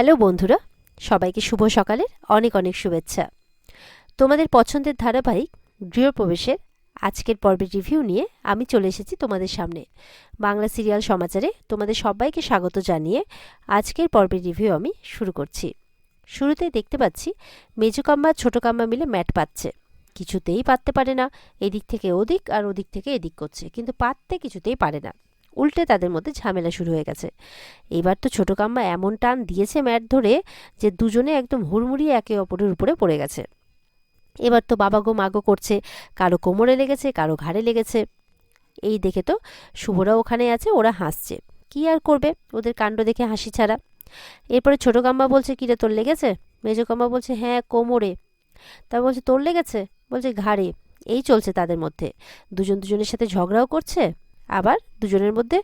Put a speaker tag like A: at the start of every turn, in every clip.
A: Hello বন্ধুরা, সবাইকে শুভ সকালের অনেক অনেক শুভেচ্ছা। তোমাদের পছন্দের ধারাবাহিক গৃহপ্রবেশের আজকের পর্বের রিভিউ নিয়ে আমি চলে এসেছি তোমাদের সামনে। বাংলা সিরিয়াল সমাচারে তোমাদের সবাইকে স্বাগত জানিয়ে আজকের পর্বের রিভিউ আমি শুরু করছি। শুরুতেই দেখতে পাচ্ছি মেজো কাম্মা ছোটো কাম্মা মিলে ম্যাট পাতছে। কিছুতেই পাততে পারে না, এদিক থেকে ওদিক আর ওদিক থেকে এদিক করছে, কিন্তু পাততে কিছুতেই পারে না। উল্টে তাদের মধ্যে ঝামেলা শুরু হয়ে গেছে। এবার তো ছোটো কাম্মা এমন টান দিয়েছে ম্যাট ধরে যে দুজনে একদম হুড়মুড়িয়ে একে অপরের উপরে পড়ে গেছে। এবার তো বাবা গো মাগো করছে, কারো কোমরে লেগেছে, কারো ঘাড়ে লেগেছে। এই দেখে তো শুভরা ওখানে আছে, ওরা হাসছে। কি আর করবে, ওদের কাণ্ড দেখে হাসি ছাড়া। এরপরে ছোটো কাম্মা বলছে, কিরে তোর লেগেছে? মেজো কাম্মা বলছে, হ্যাঁ কোমরে। তারপর বলছে, তোর লেগেছে? বলছে ঘাড়ে। এই চলছে তাদের মধ্যে। দুজন দুজনের সাথে ঝগড়াও করছে, আবার দুজনের মধ্যে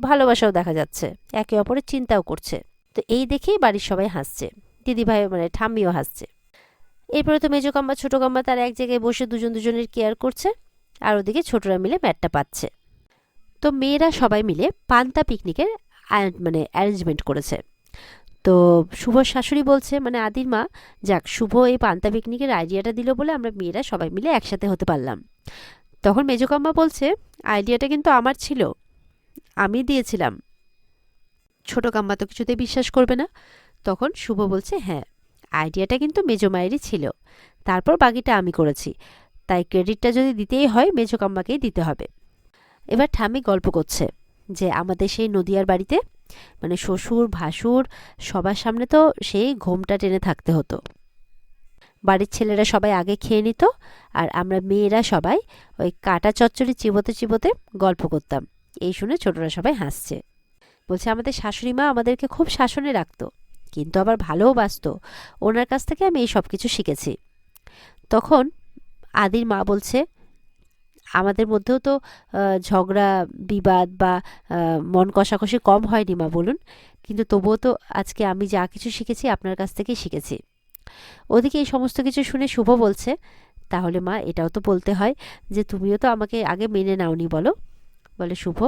A: ভালোবাসাও দেখা যাচ্ছে, একে অপরের চিন্তাও করছে। তো এই দেখেই বাড়ির সবাই হাসছে, দিদিভাই মানে ঠাম্মিও হাসছে। এরপরে তো মেজো কাম্মা ছোটো কাম্মা তার এক জায়গায় বসে দুজন দুজনের কেয়ার করছে, আর ওদিকে ছোটরা মিলে ম্যাটটা পাচ্ছে। তো মেয়েরা সবাই মিলে পান্তা পিকনিকের অ্যারেঞ্জমেন্ট করেছে। তো শুভর শাশুড়ি বলছে, মানে আদির মা, যাক শুভ এই পান্তা পিকনিকের আইডিয়াটা দিল বলে আমরা মেয়েরা সবাই মিলে একসাথে হতে পারলাম। তখন মেজকাম্মা বলছে, আইডিয়াটা কিন্তু আমার ছিল, আমি দিয়েছিলাম। ছোটো কাম্মা তো কিছুতেই বিশ্বাস করবে না। তখন শুভ বলছে, হ্যাঁ আইডিয়াটা কিন্তু মেজো মায়েরই ছিল, তারপর বাকিটা আমি করেছি, তাই ক্রেডিটটা যদি দিতেই হয় মেজো কাম্মাকেই দিতে হবে। এবার ঠাম্মি গল্প করছে যে আমাদের সেই নদিয়ার বাড়িতে মানে শ্বশুর ভাসুর সবার সামনে তো সেই ঘোমটা টেনে থাকতে হতো। বাড়ির ছেলেরা সবাই আগে খেয়ে নিত, আর আমরা মেয়েরা সবাই ওই কাটা চচ্চড়ি চিবোতে চিবোতে গল্প করতাম। এই শুনে ছোটরা সবাই হাসছে। বলছে, আমাদের শাশুড়ি মা আমাদেরকে খুব শাসনে রাখতো, কিন্তু আবার ভালোও বাসতো। ওনার কাছ থেকে আমি এই সব কিছু শিখেছি। তখন আদির মা বলছে, আমাদের মধ্যেও তো ঝগড়া বিবাদ বা মন কষাকষি কম হয়নি মা বলুন, কিন্তু তবুও তো আজকে আমি যা কিছু শিখেছি আপনার কাছ থেকেই শিখেছি। ওদিকে এই সমস্ত কিছু শুনে শুভ বলছে, তাহলে মা এটাও তো বলতে হয় যে তুমিও তো আমাকে আগে মেনে নাওনি বলো। বলে শুভ,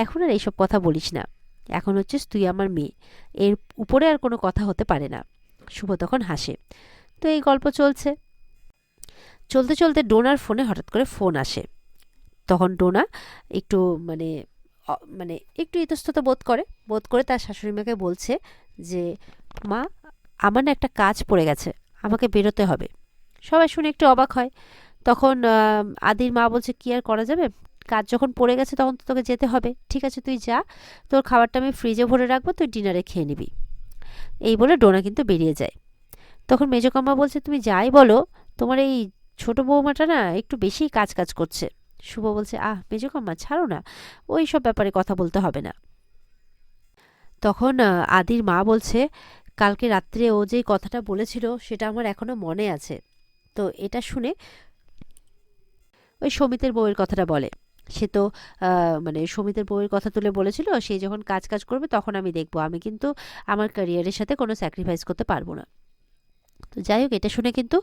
A: এখন আর এইসব কথা বলিস না, এখন হচ্ছিস তুই আমার মেয়ে, এর উপরে আর কোনো কথা হতে পারে না। শুভ তখন হাসে। তো এই গল্প চলছে। চলতে চলতে ডোনার ফোনে হঠাৎ করে ফোন আসে। তখন ডোনা একটু মানে মানে একটু ইতস্তত বোধ করে তার শাশুড়ি মাকে বলছে যে, মা আমার না একটা কাজ পড়ে গেছে, আমাকে বেরোতে হবে। সবাই শুনে একটু অবাক হয়। তখন আদির মা বলছে, কি আর করা যাবে, কাজ যখন পড়ে গেছে তখন তো তোকে যেতে হবে, ঠিক আছে তুই যা, তোর খাবারটা আমি ফ্রিজে ভরে রাখবো, তুই ডিনারে খেয়ে নিবি। এই বলে ডোনা কিন্তু বেরিয়ে যায়। তখন মেজকাম্মা বলছে, তুমি যাই বলো, তোমার এই ছোট বৌমাটা না একটু বেশি কাজ কাজ করছে। শুভ বলছে, মেজকাম্মা ছাড়ো না, ওই সব ব্যাপারে কথা বলতে হবে না। তখন আদির মা বলছে, কালকে রাত্রে ও যে কথাটা বলেছিল সেটা আমার এখনো মনে আছে। তো এটা শুনে ওই সমিতের বউয়ের কথাটা বলে। সে তো মানে সমিতের বউয়ের কথা তুলে বলেছিল, সে যখন কাজ কাজ করবে তখন আমি দেখব, আমি কিন্তু আমার ক্যারিয়ারের সাথে কোনো স্যাক্রিফাইস করতে পারবো না। তো যাই হোক, এটা শুনে কিন্তু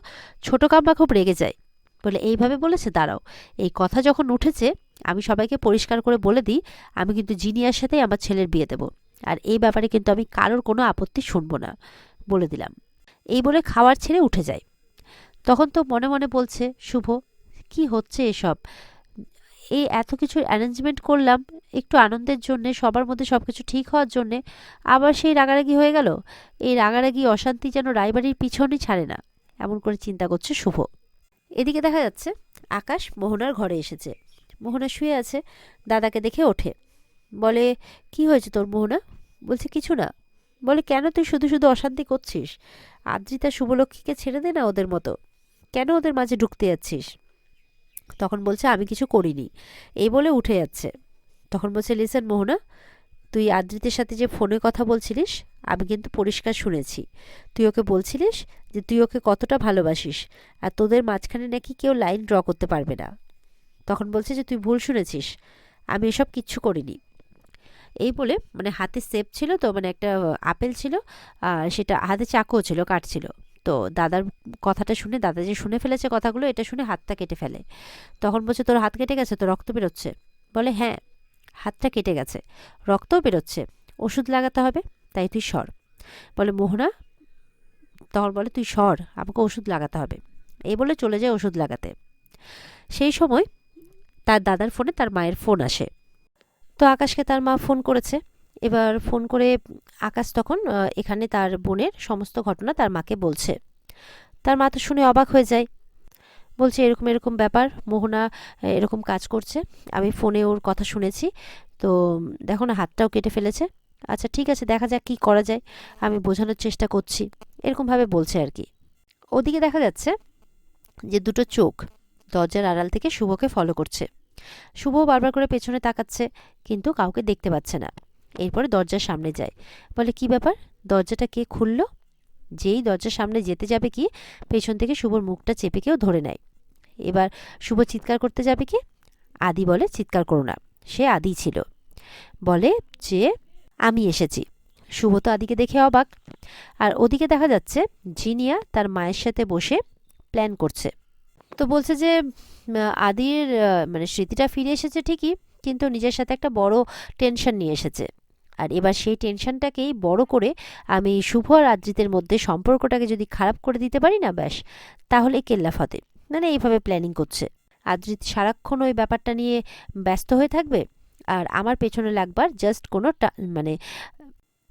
A: ছোটো কাম্মা খুব রেগে যায়। বলে, এইভাবে বলেছে, দাঁড়াও, এই কথা যখন উঠেছে আমি সবাইকে পরিষ্কার করে বলে দিই, আমি কিন্তু জিনিয়ার সাথেই আমার ছেলের বিয়ে দেবো, আর এই ব্যাপারে কিন্তু আমি কারোর কোনো আপত্তি শুনবো না, বলে দিলাম। এই বলে খাওয়ার ছেড়ে উঠে যায়। তখন তো মনে মনে বলছে শুভ, কি হচ্ছে এসব, এই এত কিছু অ্যারেঞ্জমেন্ট করলাম একটু আনন্দের জন্যে, সবার মধ্যে সব কিছু ঠিক হওয়ার জন্যে, আবার সেই রাগারাগি হয়ে গেল। এই রাগারাগি অশান্তি যেন রায়বাড়ির পিছনই ছাড়ে না, এমন করে চিন্তা করছে শুভ। এদিকে দেখা যাচ্ছে আকাশ মোহনার ঘরে এসেছে। মোহনা শুয়ে আছে, দাদাকে দেখে ওঠে। বলে, কি হয়েছে তোর মোহনা? বলছে, কিছু না। বলে, কেন তুই শুধু শুধু অশান্তি করছিস? আদ্রিতা শুভলক্ষ্মীকে ছেড়ে দে না ওদের মতো, কেন ওদের মাঝে ঢুকতে যাচ্ছিস? তখন বলছে, আমি কিছু করিনি, এই বলে উঠে যাচ্ছে। তখন বলছে, লিসেন মোহনা, তুই আদ্রিতের সাথে যে ফোনে কথা বলছিলিস আমি কিন্তু পরিষ্কার শুনেছি। তুই ওকে বলছিলিস যে তুই ওকে কতটা ভালোবাসিস, আর তোদের মাঝখানে নাকি কেউ লাইন ড্র করতে পারবে না। তখন বলছে যে তুই ভুল শুনেছিস, আমি এসব কিচ্ছু করিনি। এই বলে মানে হাতে সেপ ছিল তো, মানে একটা আপেল ছিল, আর সেটা হাতে চাকুও ছিল, কাটছিল। তো দাদার কথাটা শুনে, দাদা যে শুনে ফেলেছে কথাগুলো, এটা শুনে হাতটা কেটে ফেলে। তখন বলছে, তোর হাত কেটে গেছে, তোর রক্ত বেরোচ্ছে? বলে, হ্যাঁ হাতটা কেটে গেছে, রক্তও বেরোচ্ছে, ওষুধ লাগাতে হবে, তাই তুই সর। বলে মোহনা তখন বলে তুই সর, আমাকে ওষুধ লাগাতে হবে। এই বলে চলে যায় ওষুধ লাগাতে। সেই সময় তার দাদার ফোনে তার মায়ের ফোন আসে। তো আকাশকে তার মা ফোন করেছে। এবার ফোন করে আকাশ তখন এখানে তার বোনের সমস্ত ঘটনা তার মাকে বলছে। তার মা তো শুনে অবাক হয়ে যায়, বলছে এরকম এরকম ব্যাপার, মোহনা এরকম কাজ করছে, আমি ফোনে ওর কথা শুনেছি, তো দেখো না হাতটাও কেটে ফেলেছে। আচ্ছা ঠিক আছে, দেখা যাক কী করা যায়, আমি বোঝানোর চেষ্টা করছি, এরকমভাবে বলছে আর কি। ওদিকে দেখা যাচ্ছে যে দুটো চোখ দরজার আড়াল থেকে শুভকে ফলো করছে। শুভ বারবার করে পেছনে তাকাচ্ছে, কিন্তু কাউকে দেখতে পাচ্ছে না। এরপরে দরজার সামনে যায়, বলে কি ব্যাপার, দরজাটা কে খুললো? যেই দরজার সামনে যেতে যাবে কি, পেছন থেকে শুভর মুখটা চেপে কেউ ধরে নেয়। এবার শুভ চিৎকার করতে যাবে কি, আদি বলে চিৎকার করো না, সে আদি ছিল। বলে যে আমি এসেছি। শুভ তো আদিকে দেখে অবাক। আর ওদিকে দেখা যাচ্ছে জিনিয়া তার মায়ের সাথে বসে প্ল্যান করছে। তো বলছে যে আদির মানে স্মৃতিটা ফিরে এসেছে ঠিকই, কিন্তু নিজের সাথে একটা বড় টেনশন নিয়ে এসেছে। আর এবার সেই টেনশনটাকেই বড় করে আমি শুভ আর আদ্রিতের মধ্যে সম্পর্কটাকে যদি খারাপ করে দিতে পারি না, ব্যাস তাহলে কেল্লা ফতে। মানে এইভাবে প্ল্যানিং করছে। আদ্রিত সারাক্ষণ ওই ব্যাপারটা নিয়ে ব্যস্ত হয়ে থাকবে, আর আমার পেছনে লাগবার জাস্ট কোনো মানে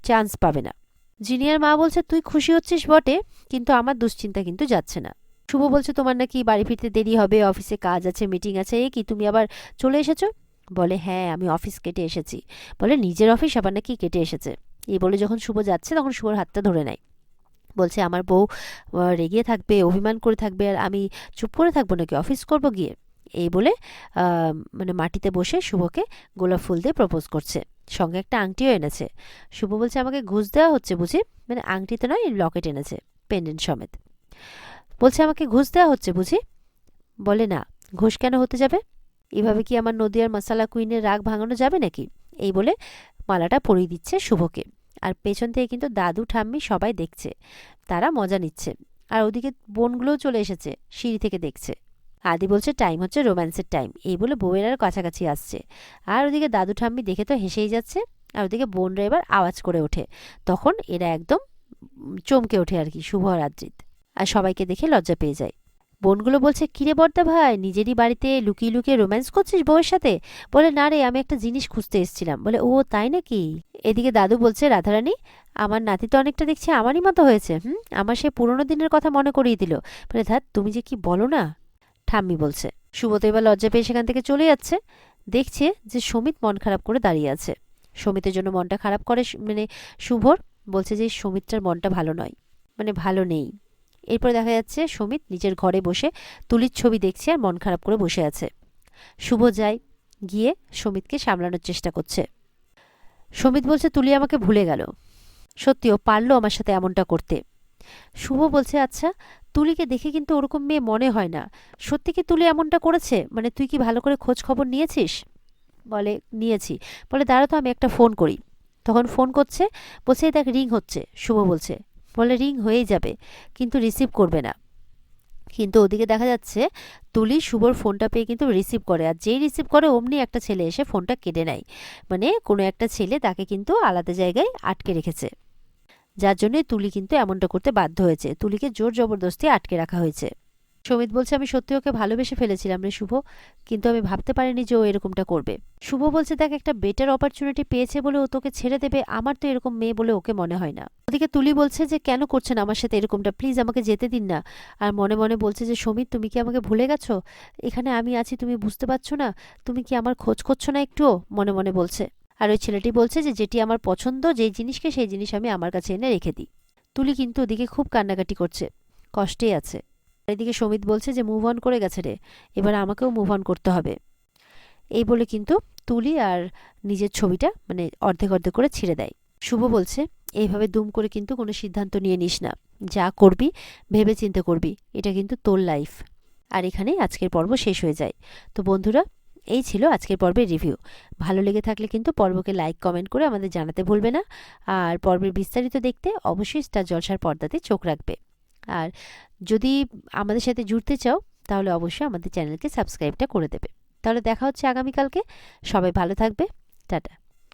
A: চান্স পাবে না। জিনিয়ার মা বলছে তুই খুশি হচ্ছিস বটে, কিন্তু আমার দুশ্চিন্তা কিন্তু যাচ্ছে না। শুভ বলছে তোমার নাকি বাড়ি ফিরতে দেরি হবে, অফিসে কাজ আছে, মিটিং আছে, এ কি তুমি আবার চলে এসেছো? বলে হ্যাঁ, আমি অফিস কেটে এসেছি। বলে নিজের অফিস আবার নাকি কেটে এসেছে। এই বলে যখন শুভ যাচ্ছে তখন শুভর হাতটা ধরে নেয়। বলছে আমার বউ রেগে থাকবে, অভিমান করে থাকবে, আর আমি চুপ করে থাকবো নাকি, অফিস করব গিয়ে? এই বলে মানে মাটিতে বসে শুভকে গোলাপ ফুল দিয়ে প্রপোজ করছে, সঙ্গে একটা আংটিও এনেছে। শুভ বলছে আমাকে ঘুষ দেওয়া হচ্ছে বুঝি? মানে আংটিতে নয়, লকেট এনেছে পেন্ডেন্ট সমেত। বলছে আমাকে ঘুষ দেওয়া হচ্ছে বুঝি? বলে না, ঘুষ কেন হতে যাবে? এভাবে কি আমার নদিয়ার মশালা কুইনের রাগ ভাঙানো যাবে নাকি? এই বলে মালাটা পরিয়ে দিচ্ছে শুভকে। আর পেছন থেকে কিন্তু দাদু ঠাম্মি সবাই দেখছে, তারা মজা নিচ্ছে। আর ওদিকে বোনগুলোও চলে এসেছে, সিঁড়ি থেকে দেখছে। আদি বলছে টাইম হচ্ছে রোম্যান্সের টাইম, এই বলে বউয়ের আর কাছাকাছি আসছে। আর ওদিকে দাদু ঠাম্মি দেখে তো হেসেই যাচ্ছে। আর ওদিকে বোনরা এবার আওয়াজ করে ওঠে। তখন এরা একদম চমকে ওঠে আর কি, শুভ আর আদ্রিত। আর সবাইকে দেখে লজ্জা পেয়ে যায়। বোনগুলো বলছে কিরে বড়দা ভাই, নিজেরই বাড়িতে লুকিয়ে লুকিয়ে রোম্যান্স করছিস বউয়ের সাথে? বলে না রে, আমি একটা জিনিস খুঁজতে এসেছিলাম। বলে ও তাই নাকি? এদিকে দাদু বলছে রাধারানী, আমার নাতি তো অনেকটা দেখছি আমারই মতো হয়েছে। আমার সে পুরোনো দিনের কথা মনে করিয়ে দিল। বলে ধ্যাত, তুমি যে কি বলো না। ঠাম্মি বলছে। শুভ তো এবার লজ্জা পেয়ে সেখান থেকে চলে যাচ্ছে। দেখছে যে সমিত মন খারাপ করে দাঁড়িয়ে আছে। সমিতের জন্য মনটা খারাপ করে মানে শুভর। বলছে যে সমিতটার মনটা ভালো নয়, মানে ভালো নেই। এরপরে দেখা যাচ্ছে সমিত নিজের ঘরে বসে তুলির ছবি দেখছে আর মন খারাপ করে বসে আছে। শুভ যায়, গিয়ে সমিতকে সামলানোর চেষ্টা করছে। সমিত বলছে তুলি আমাকে ভুলে গেল, সত্যি ও পারলো আমার সাথে এমনটা করতে। শুভ বলছে আচ্ছা, তুলিকে দেখে কিন্তু ওরকম মেয়ে মনে হয় না, সত্যি কি তুলি এমনটা করেছে? মানে তুই কি ভালো করে খোঁজ খবর নিয়েছিস? বলে নিয়েছি। বলে দাঁড়া তো, আমি একটা ফোন করি। তখন ফোন করছে, বলছে দেখ রিং হচ্ছে। শুভ বলছে, বলে রিং হয়েই যাবে, কিন্তু রিসিভ করবে না। কিন্তু ওদিকে দেখা যাচ্ছে তুলি শুভর ফোনটা পেয়ে কিন্তু রিসিভ করে, আর যেই রিসিভ করে অমনি একটা ছেলে এসে ফোনটা কেটে নেয়। মানে কোনো একটা ছেলে তাকে কিন্তু আলাদা জায়গায় আটকে রেখেছে, যার জন্যই তুলি কিন্তু এমনটা করতে বাধ্য হয়েছে। তুলিকে জোর জবরদস্তি আটকে রাখা হয়েছে। সমিত বলছে আমি সত্যি ওকে ভালোবেসে ফেলেছিলাম রে শুভ, কিন্তু আমি ভাবতে পারিনি যে ও এরকমটা করবে। শুভ বলছে দেখ, একটা বেটার অপরচুনিটি পেয়েছে বলে ও তোকে ছেড়ে দেবে, আমার তো এরকম মেয়ে বলে ওকে মনে হয় না। ওদিকে তুলি বলছে যে কেন করছেন আমার সাথে এরকমটা, প্লিজ আমাকে যেতে দিন না। আর মনে মনে বলছে যে সমিত তুমি কি আমাকে ভুলে গেছো? এখানে আমি আছি, তুমি বুঝতে পারছো না? তুমি কি আমার খোঁজ করছো না একটুও? মনে মনে বলছে। আর ওই ছেলেটি বলছে যে যেটি আমার পছন্দ, যেই জিনিসকে সেই জিনিস আমি আমার কাছে এনে রেখে দিই। তুলি কিন্তু ওদিকে খুব কান্নাকাটি করছে, কষ্টেই আছে। এদিকে সমিত বলছে যে মুভ অন করে গেছে রে, এবার আমাকেও মুভ অন করতে হবে। এই বলে কিন্তু তুলি আর নিজের ছবিটা মানে অর্ধেক অর্ধেক করে ছিঁড়ে দেয়। শুভ বলছে এইভাবে দুম করে কিন্তু কোনো সিদ্ধান্ত নিয়ে নিস না, যা করবি ভেবে চিন্তে করবি, এটা কিন্তু তোর লাইফ। আর এখানেই আজকের পর্ব শেষ হয়ে যায়। তো বন্ধুরা, এই ছিল আজকের পর্বের রিভিউ। ভালো লেগে থাকলে কিন্তু পর্বকে লাইক কমেন্ট করে আমাদের জানাতে ভুলবে না। আর পর্বের বিস্তারিত দেখতে অবশ্যই স্টার জলসার পর্দাতে চোখ রাখবে। আর যদি আমাদের সাথে জুড়তে চাও তাহলে অবশ্যই আমাদের চ্যানেলকে সাবস্ক্রাইবটা করে দেবে। তাহলে দেখা হচ্ছে আগামীকালকে। সবাই ভালো থাকবে। টাটা।